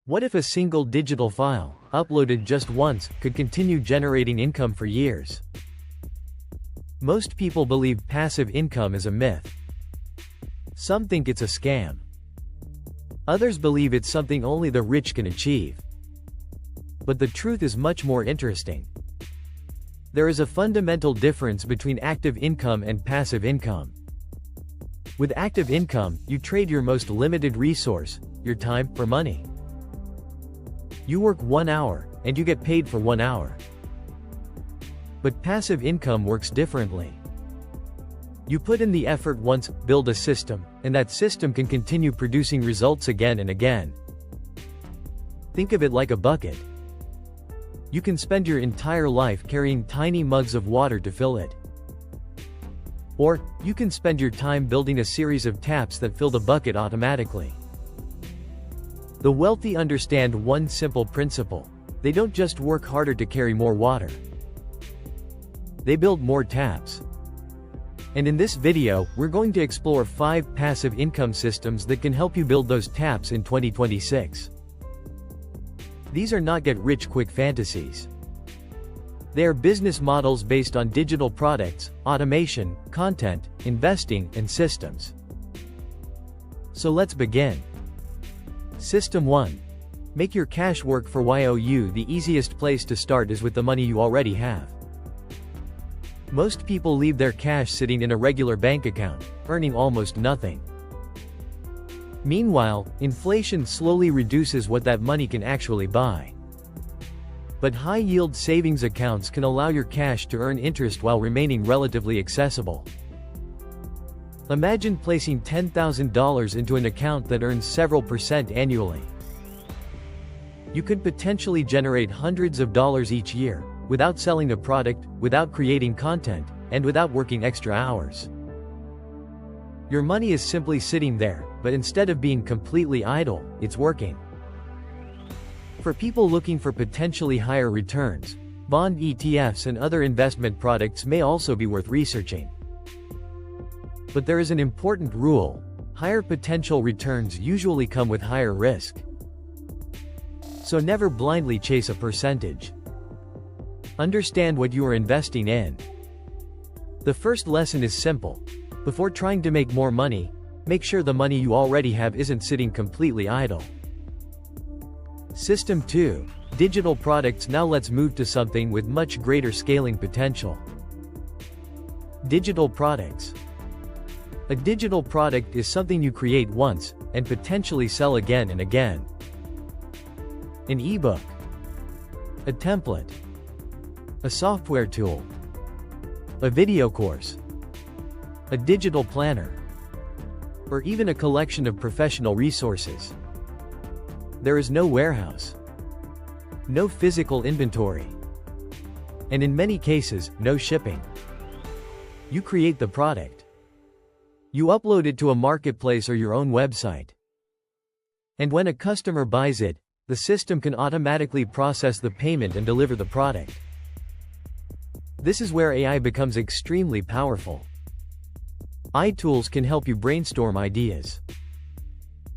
What if a single digital file, uploaded just once, could continue generating income for years? Most people believe passive income is a myth. Some think it's a scam. Others believe it's something only the rich can achieve. But the truth is much more interesting. There is a fundamental difference between active income and passive income. With active income, you trade your most limited resource, your time, for money. You work 1 hour, and you get paid for 1 hour. But passive income works differently. You put in the effort once, build a system, and that system can continue producing results again and again. Think of it like a bucket. You can spend your entire life carrying tiny mugs of water to fill it. Or, you can spend your time building a series of taps that fill the bucket automatically. The wealthy understand one simple principle. They don't just work harder to carry more water. They build more taps. And in this video, we're going to explore 5 passive income systems that can help you build those taps in 2026. These are not get-rich-quick fantasies. They are business models based on digital products, automation, content, investing, and systems. So let's begin. System 1. Make your cash work for you. The easiest place to start is with the money you already have. Most people leave their cash sitting in a regular bank account, earning almost nothing. Meanwhile, inflation slowly reduces what that money can actually buy. But high-yield savings accounts can allow your cash to earn interest while remaining relatively accessible. Imagine placing $10,000 into an account that earns several percent annually. You could potentially generate hundreds of dollars each year, without selling a product, without creating content, and without working extra hours. Your money is simply sitting there, but instead of being completely idle, it's working. For people looking for potentially higher returns, bond ETFs and other investment products may also be worth researching. But there is an important rule: higher potential returns usually come with higher risk. So never blindly chase a percentage. Understand what you are investing in. The first lesson is simple. Before trying to make more money, make sure the money you already have isn't sitting completely idle. System 2. Digital products. Now let's move to something with much greater scaling potential. Digital products. A digital product is something you create once, and potentially sell again and again. An ebook. A template. A software tool. A video course. A digital planner. Or even a collection of professional resources. There is no warehouse. No physical inventory. And in many cases, no shipping. You create the product. You upload it to a marketplace or your own website. And when a customer buys it, the system can automatically process the payment and deliver the product. This is where AI becomes extremely powerful. iTools can help you brainstorm ideas,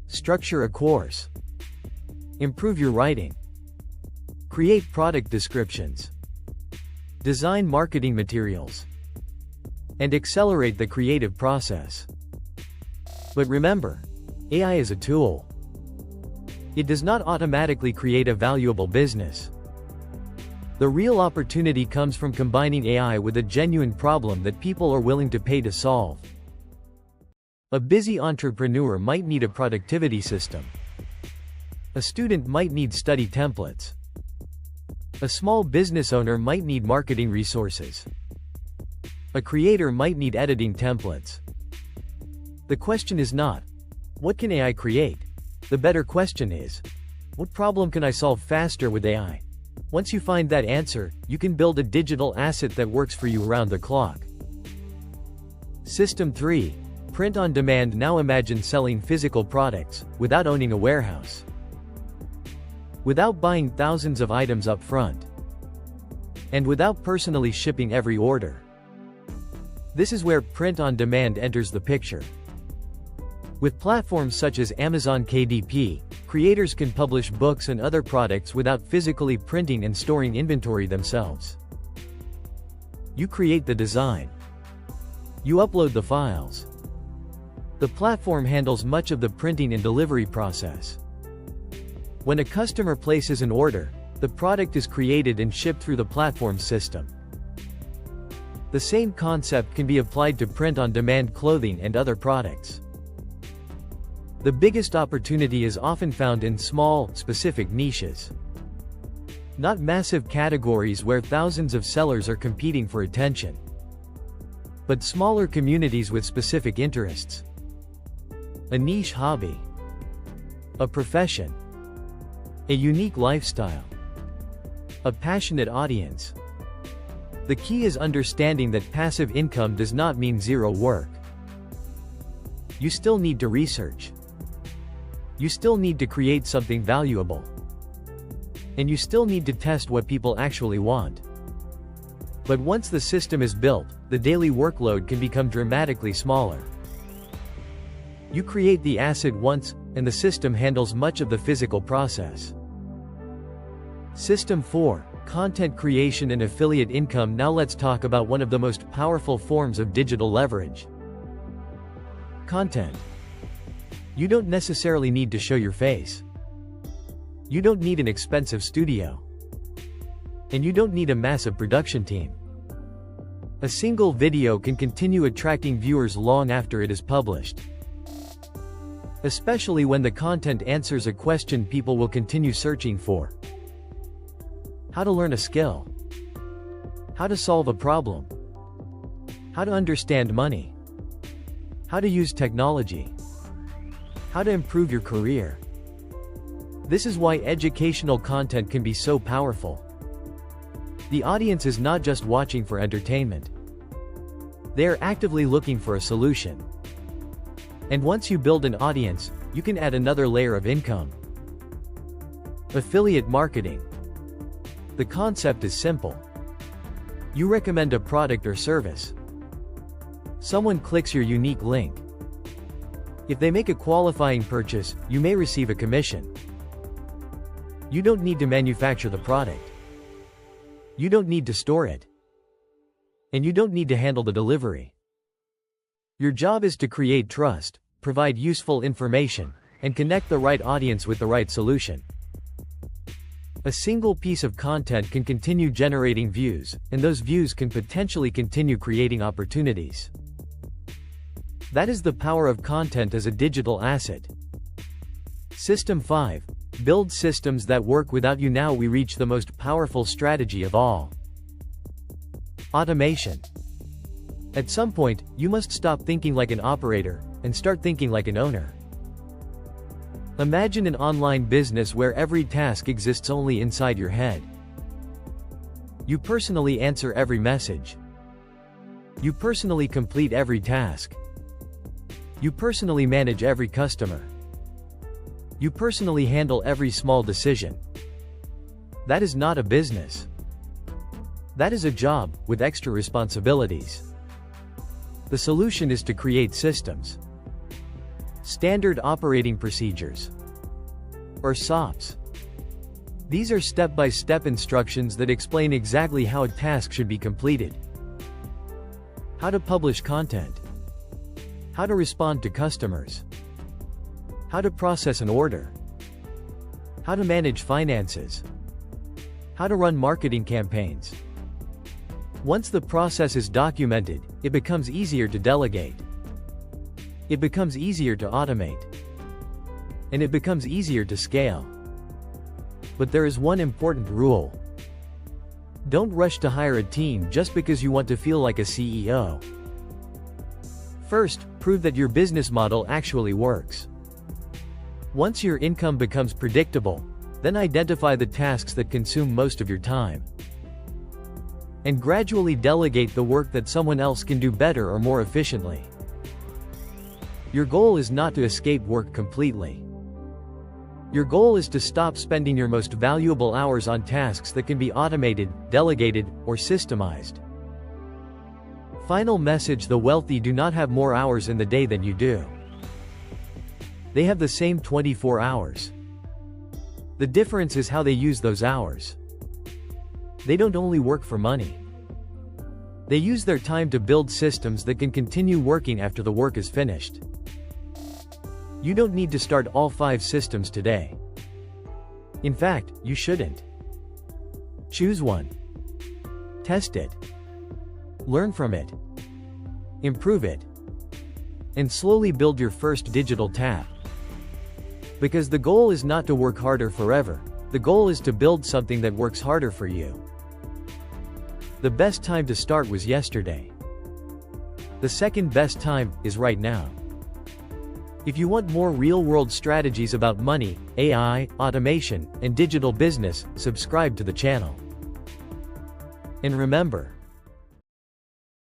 structure a course, improve your writing, create product descriptions, design marketing materials, and accelerate the creative process. But remember, AI is a tool. It does not automatically create a valuable business. The real opportunity comes from combining AI with a genuine problem that people are willing to pay to solve. A busy entrepreneur might need a productivity system. A student might need study templates. A small business owner might need marketing resources. A creator might need editing templates. The question is not, what can AI create? The better question is, what problem can I solve faster with AI? Once you find that answer, you can build a digital asset that works for you around the clock. System 3. Print on demand. Now imagine selling physical products, without owning a warehouse. Without buying thousands of items up front. And without personally shipping every order. This is where print on demand enters the picture. With platforms such as Amazon KDP, Creators can publish books and other products without physically printing and storing inventory themselves. You create the design. You upload the files. The platform handles much of the printing and delivery process. When a customer places an order, the product is created and shipped through the platform system. The same concept can be applied to print-on-demand clothing and other products. The biggest opportunity is often found in small, specific niches. Not massive categories where thousands of sellers are competing for attention, but smaller communities with specific interests. A niche hobby. A profession. A unique lifestyle. A passionate audience. The key is understanding that passive income does not mean zero work. You still need to research. You still need to create something valuable. And you still need to test what people actually want. But once the system is built, the daily workload can become dramatically smaller. You create the asset once, and the system handles much of the physical process. System 4. Content creation and affiliate income. Now let's talk about one of the most powerful forms of digital leverage. Content. You don't necessarily need to show your face. You don't need an expensive studio. And you don't need a massive production team. A single video can continue attracting viewers long after it is published. Especially when the content answers a question people will continue searching for. How to learn a skill. How to solve a problem. How to understand money. How to use technology. How to improve your career. This is why educational content can be so powerful. The audience is not just watching for entertainment. They are actively looking for a solution. And once you build an audience, you can add another layer of income. Affiliate marketing. The concept is simple. You recommend a product or service. Someone clicks your unique link. If they make a qualifying purchase, you may receive a commission. You don't need to manufacture the product. You don't need to store it. And you don't need to handle the delivery. Your job is to create trust, provide useful information, and connect the right audience with the right solution. A single piece of content can continue generating views, and those views can potentially continue creating opportunities. That is the power of content as a digital asset. System 5. Build systems that work without you. Now we reach the most powerful strategy of all. Automation. At some point, you must stop thinking like an operator, and start thinking like an owner. Imagine an online business where every task exists only inside your head. You personally answer every message. You personally complete every task. You personally manage every customer. You personally handle every small decision. That is not a business. That is a job, with extra responsibilities. The solution is to create systems. Standard operating procedures. Or SOPs. These are step-by-step instructions that explain exactly how a task should be completed. How to publish content. How to respond to customers. How to process an order. How to manage finances. How to run marketing campaigns. Once the process is documented, it becomes easier to delegate. It becomes easier to automate. And it becomes easier to scale. But there is one important rule. Don't rush to hire a team just because you want to feel like a CEO. First, prove that your business model actually works. Once your income becomes predictable, then identify the tasks that consume most of your time. And gradually delegate the work that someone else can do better or more efficiently. Your goal is not to escape work completely. Your goal is to stop spending your most valuable hours on tasks that can be automated, delegated, or systemized. Final message: the wealthy do not have more hours in the day than you do. They have the same 24 hours. The difference is how they use those hours. They don't only work for money. They use their time to build systems that can continue working after the work is finished. You don't need to start all 5 systems today. In fact, you shouldn't. Choose one. Test it. Learn from it. Improve it. And slowly build your first digital tab. Because the goal is not to work harder forever, the goal is to build something that works harder for you. The best time to start was yesterday. The second best time is right now. If you want more real-world strategies about money, AI, automation, and digital business, subscribe to the channel. And remember,